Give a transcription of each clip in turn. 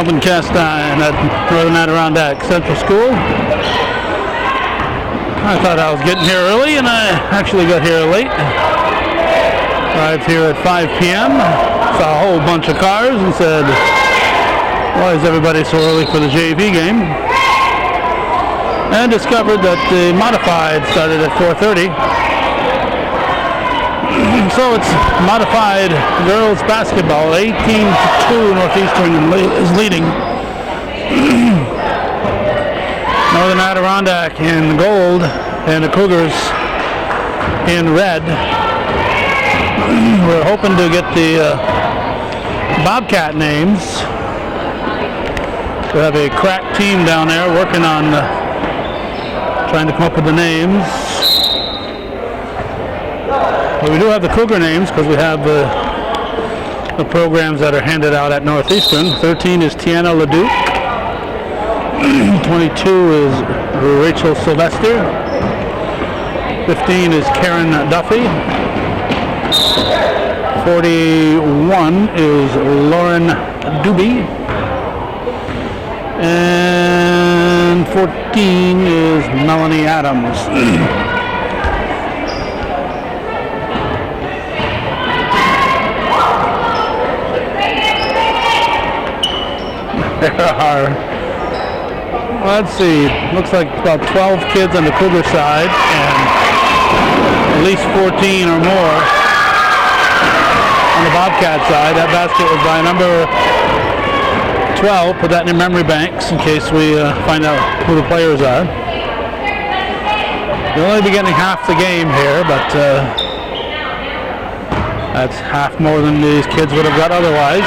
Alvin Castine at Northern Adirondack Central School. I thought I was getting here early, and I actually got here late. Arrived here at 5 p.m. Saw a whole bunch of cars and said, why is everybody so early for the JV game? And discovered that the modified started at 4:30. So it's modified girls basketball. 18-2 Northeastern is leading. Northern Adirondack in gold and the Cougars in red. We're hoping to get the Bobcat names. We have a crack team down there working on trying to come up with the names. But we do have the Cougar names because we have the programs that are handed out at Northeastern. 13 is Tiana LeDuc. 22 is Rachel Sylvester. 15 is Karen Duffy. 41 is Lauren Doobie. And 14 is Melanie Adams. There are, let's see, looks like about 12 kids on the Cougar side and at least 14 or more on the Bobcat side. That basket was by number 12. Put that in your memory banks in case we find out who the players are. You'll only be getting half the game here, but that's half more than these kids would have got otherwise.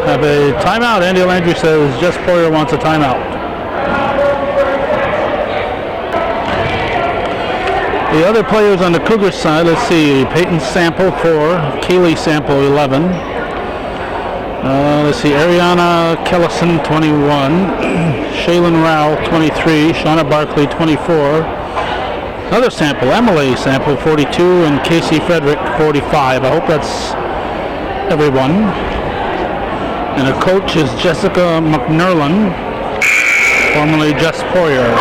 Have a timeout. Andy Landry says Jess Poyer wants a timeout. The other players on the Cougars side, let's see, Peyton Sample 4, Kaylee Sample 11. Let's see, Ariana Kellison 21, Shaylin Rao 23, Shauna Barkley 24. Another Sample, Emily Sample 42, and Casey Frederick 45. I hope that's everyone. And her coach is Jessica McNerlin, formerly Jess Poyer.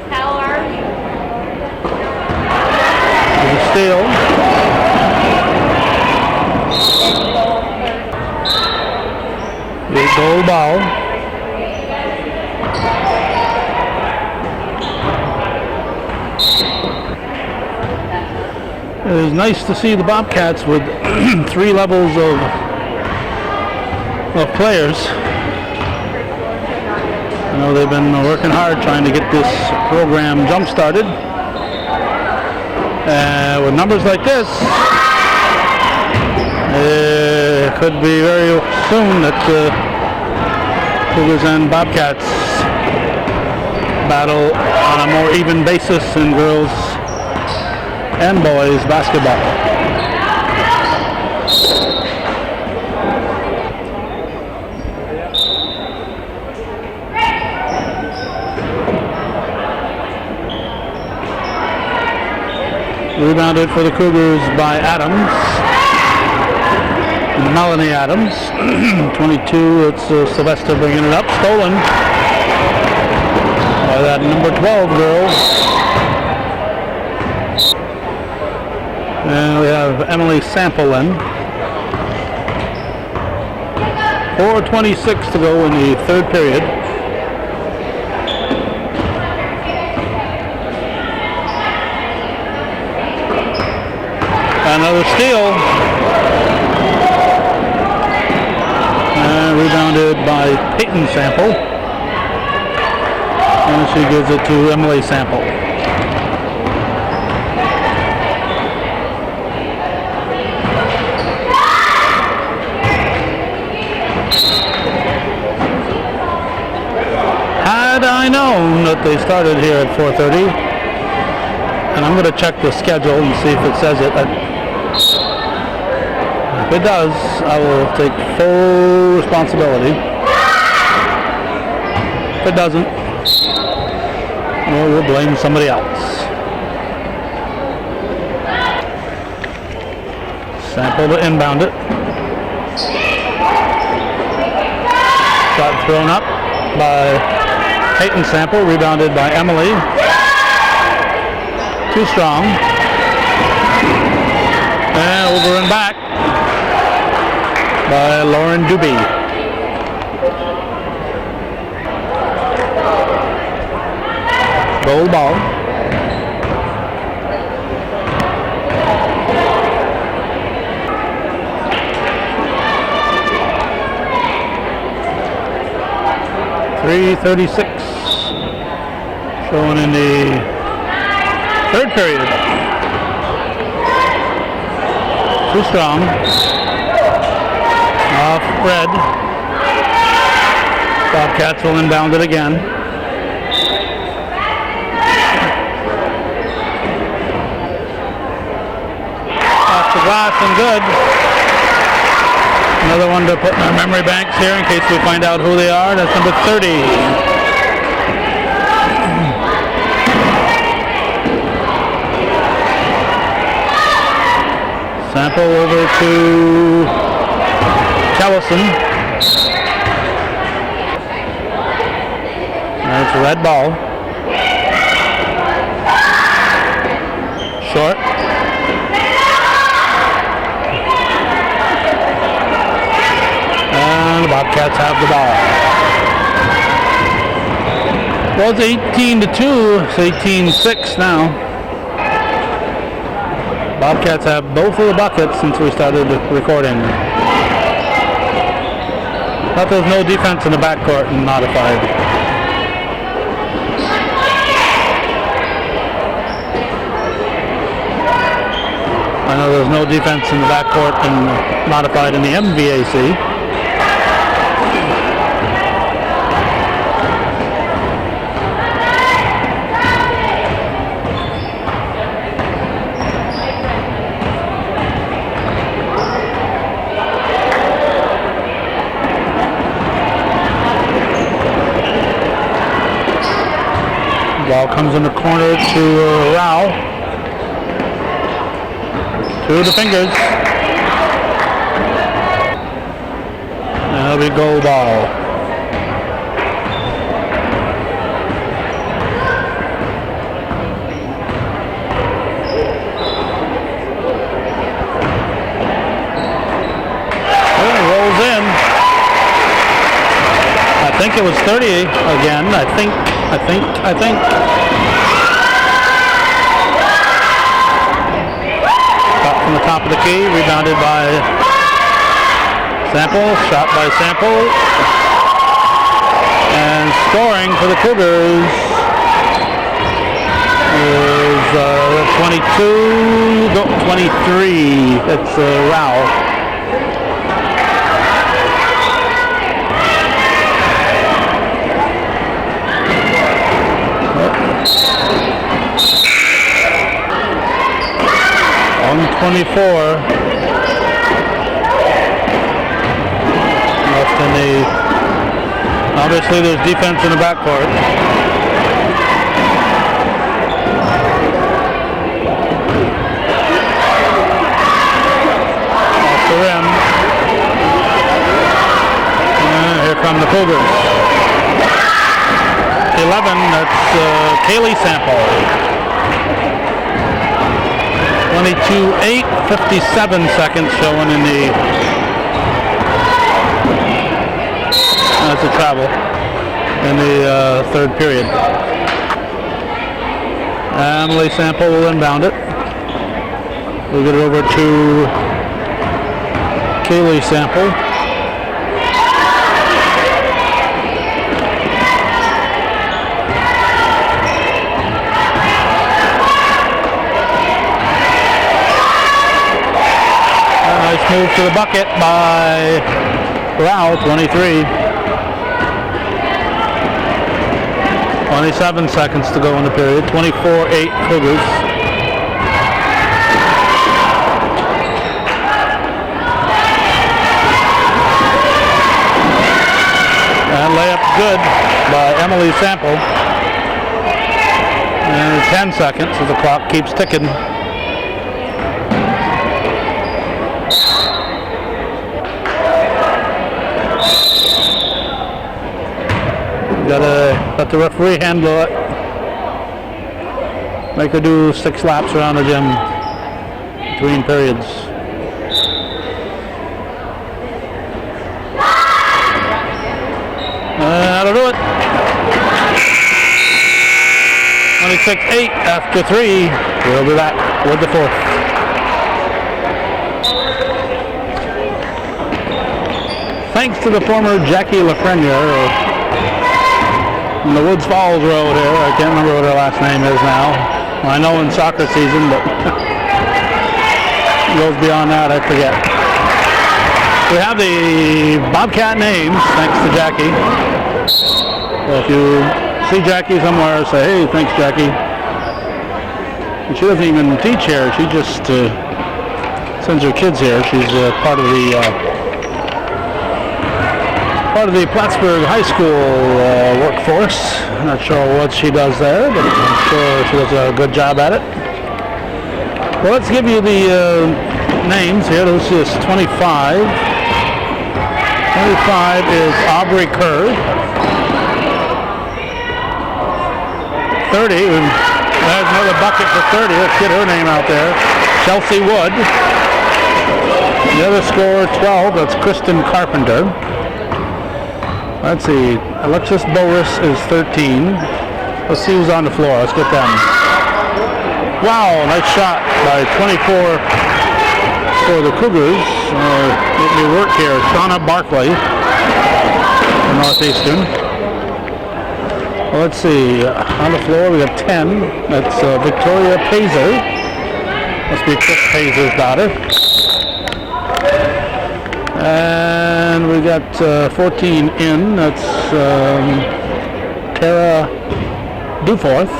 How are you? There's a steal. Big goal ball. It is nice to see the Bobcats with 3 levels of players. I know they've been working hard trying to get this program jump-started. With numbers like this, it could be very soon that the Cougars and Bobcats battle on a more even basis in girls and boys basketball. Rebounded for the Cougars by Adams. Melanie Adams. 22, it's Sylvester bringing it up. Stolen by that number 12 girl. And we have Emily Sample in. 4:26 to go in the third period. Another steal. And rebounded by Peyton Sample. And she gives it to Emily Sample. Had I known that they started here at 4:30, and I'm going to check the schedule and see if it says it. If it does, I will take full responsibility. If it doesn't, well, we'll blame somebody else. Sample to inbound it. Shot thrown up by Peyton Sample, rebounded by Emily. Too strong. And over and back by Lauren Doobie. Goal ball. .336 showing in the third period. Too strong. Off red. Bobcats will inbound it again. Off the glass and good. Another one to put in our memory banks here in case we find out who they are. That's number 30. Sample over to Kellison. That's a red ball. Short. And the Bobcats have the ball. Well, it's 18-2. It's 18-6 now. Bobcats have both of the buckets since we started recording. Thought there was no defense in the backcourt and modified. I know there's no defense in the backcourt and modified in the MVAC. Ball comes in the corner to Rao. To the fingers. And that'll be goal ball. Oh, it rolls in. I think it was 30 again. I think. Shot from the top of the key, rebounded by Sample, shot by Sample, and scoring for the Cougars is 23. It's Rao. On 24 left in the, obviously there's defense in the backcourt. Off the rim. And here come the Cougars. 11, that's Kaylee Sample. 22-8, 57 seconds showing in the, that's a travel, in the third period. Emily Sample will inbound it. We'll get it over to Kaylee Sample. Nice move to the bucket by Rao, 23. 27 seconds to go in the period. 24-8 Cougars. And layup good by Emily Sample. And 10 seconds as the clock keeps ticking. Gotta let the referee handle it. Make her do 6 laps around the gym between periods. That'll do it. 26-8 after 3. We'll be back with the 4th. Thanks to the former Jackie Lafreniere in the Woods Falls Road here. I can't remember what her last name is now. Well, I know in soccer season, but it goes beyond that, I forget. We have the Bobcat names, thanks to Jackie. So if you see Jackie somewhere, say, hey, thanks, Jackie. And she doesn't even teach here. She just sends her kids here. She's part of the Plattsburgh High School workforce. I'm not sure what she does there, but I'm sure she does a good job at it. Well, let's give you the names here. This is 25. 25 is Aubrey Kerr. 30, there's another bucket for 30. Let's get her name out there. Chelsea Wood. The other scorer, 12, that's Kristen Carpenter. Let's see, Alexis Boris is 13. Let's see who's on the floor. Let's get them. Wow, nice shot by 24 for the Cougars. They work here. Shauna Barkley from Northeastern. Well, let's see, on the floor we have 10. That's Victoria Pazer. Must be Chris Pazer's daughter. And we got 14 in. That's Tara Danforth.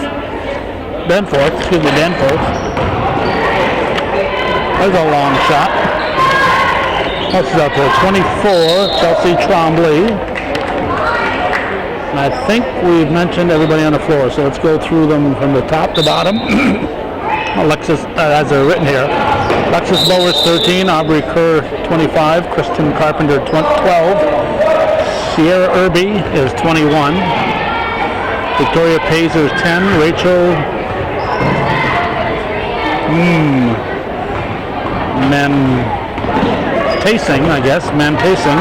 There's a long shot. What's up there? 24, Chelsea Trombley. And I think we've mentioned everybody on the floor, so let's go through them from the top to bottom. Alexis, as they're written here. Alexis Bowers, 13. Aubrey Kerr, 25. Kristen Carpenter, 12. Sierra Irby is 21. Victoria Pazer, 10. Rachel Mantasing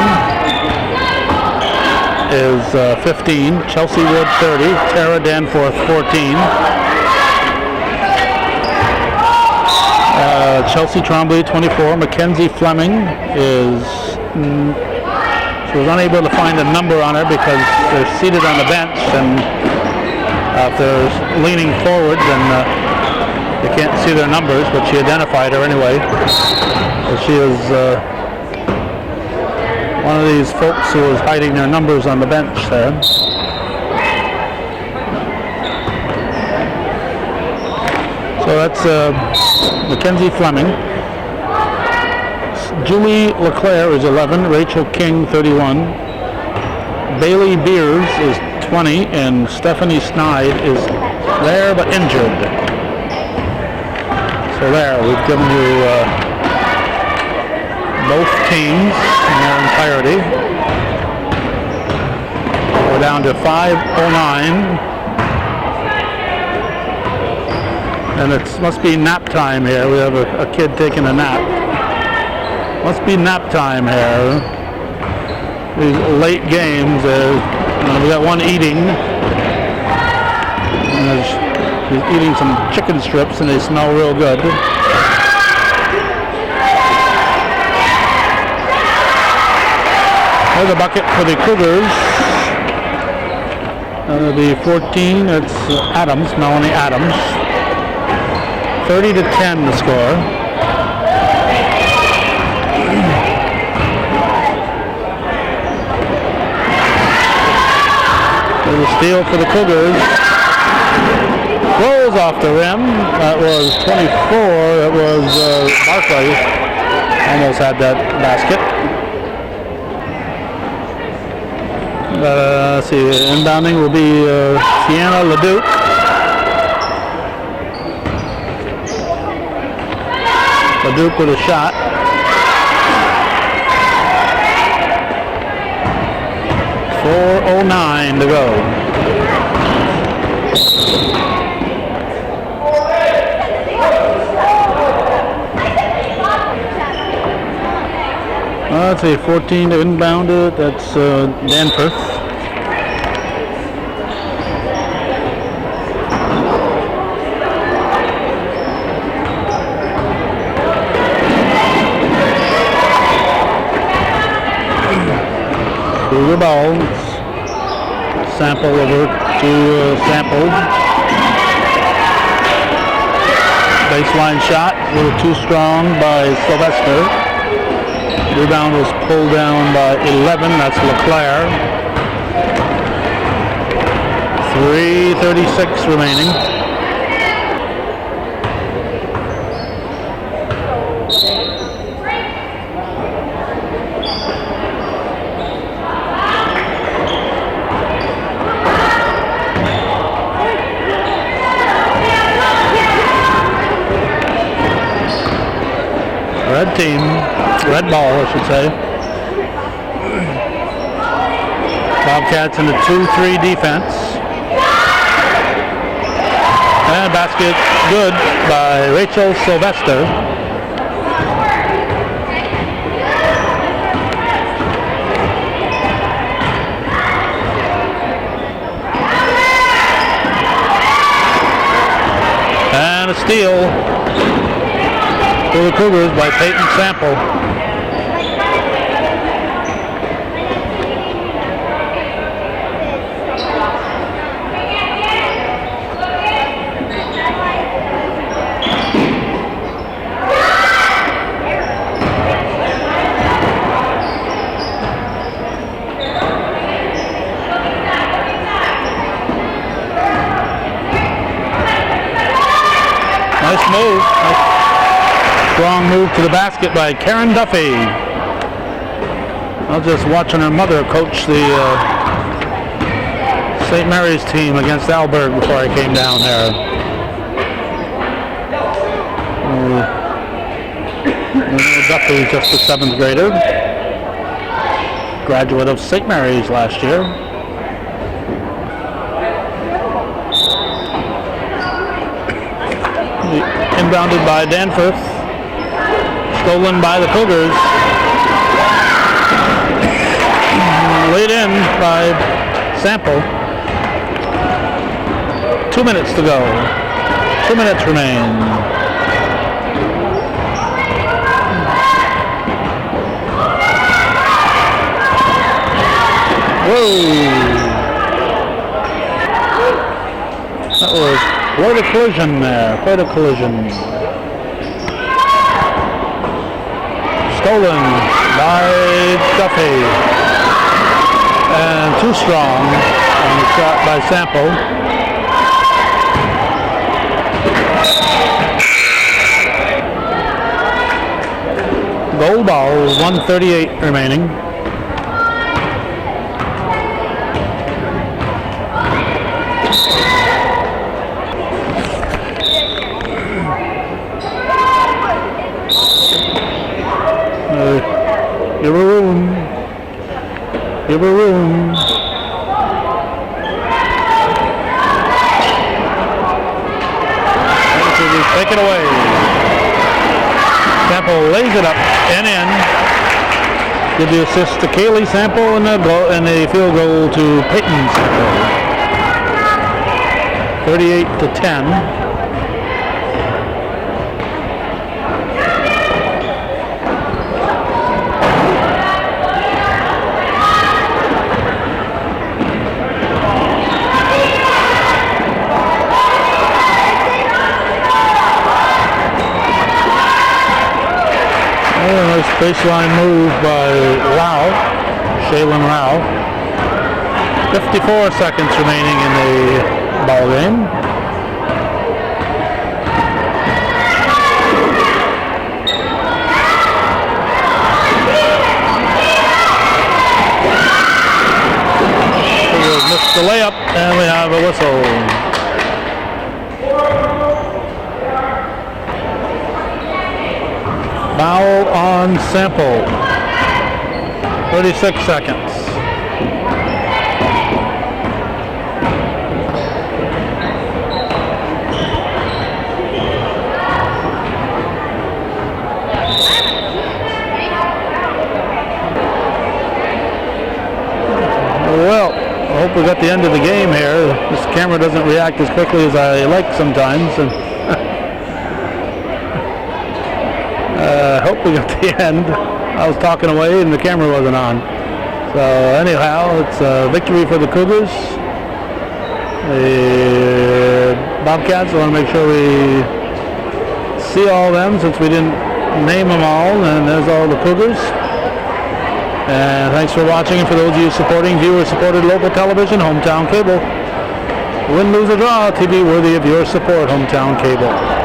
is 15. Chelsea Wood, 30. Tara Danforth, 14. Chelsea Trombley, 24. Mackenzie Fleming is... she was unable to find a number on her because they're seated on the bench, and if they're leaning forward, then you can't see their numbers, but she identified her anyway. So she is one of these folks who is hiding their numbers on the bench there. So that's Mackenzie Fleming. Julie LeClaire is 11. Rachel King, 31. Bailey Beers is 20. And Stephanie Snide is there but injured. So there, we've given you both teams in their entirety. We're down to 5:09. And it must be nap time here. We have a kid taking a nap. Must be nap time here. These late games, we got one eating. And he's eating some chicken strips and they smell real good. There's a bucket for the Cougars. That'll be 14. It's Adams, Melanie Adams. 30-10 the score. There's a steal for the Cougars. Rolls off the rim. That was 24. That was Barkley. Almost had that basket. Let's see, inbounding will be Sienna Leduc. Leduc with a shot. .409 to go. Let's see, 14 to inbound it. That's Danforth. Cougar ball. Sample over to Sample. Baseline shot, a little too strong by Sylvester. Rebound was pulled down by 11, that's LeClaire. 3:36 remaining. Red team, red ball I should say. Bobcats in the 2-3 defense. And basket good by Rachel Sylvester. And a steal for the Cougars by Peyton Sample. Nice move. Strong move to the basket by Karen Duffy. I was just watching her mother coach the St. Mary's team against Alberg before I came down here. Duffy is just a 7th grader. Graduate of St. Mary's last year. Inbounded by Danforth. Stolen by the Cougars. Laid in by Sample. 2 minutes to go. 2 minutes remain. Whoa! That was quite a collision there. Quite a collision. Stolen by Duffy. And too strong on the shot by Sample. Goal ball, 1:38 remaining. Give her room. Give her room. Take it away. Sample lays it up and in. Give the assist to Kaylee Sample and a field goal to Peyton Sample. 38-10. Nice baseline move by Rao, Shaylin Rao. 54 seconds remaining in the ball game. the layup, and we have a whistle. Foul on Sample. 36 seconds. Well, I hope we got the end of the game here. This camera doesn't react as quickly as I like sometimes. And I hope we got the end. I was talking away and the camera wasn't on. So anyhow, it's a victory for the Cougars. The Bobcats, I want to make sure we see all of them since we didn't name them all. And there's all the Cougars. And thanks for watching, and for those of you supporting viewer-supported local television, Hometown Cable. Win, lose, or draw, TV worthy of your support, Hometown Cable.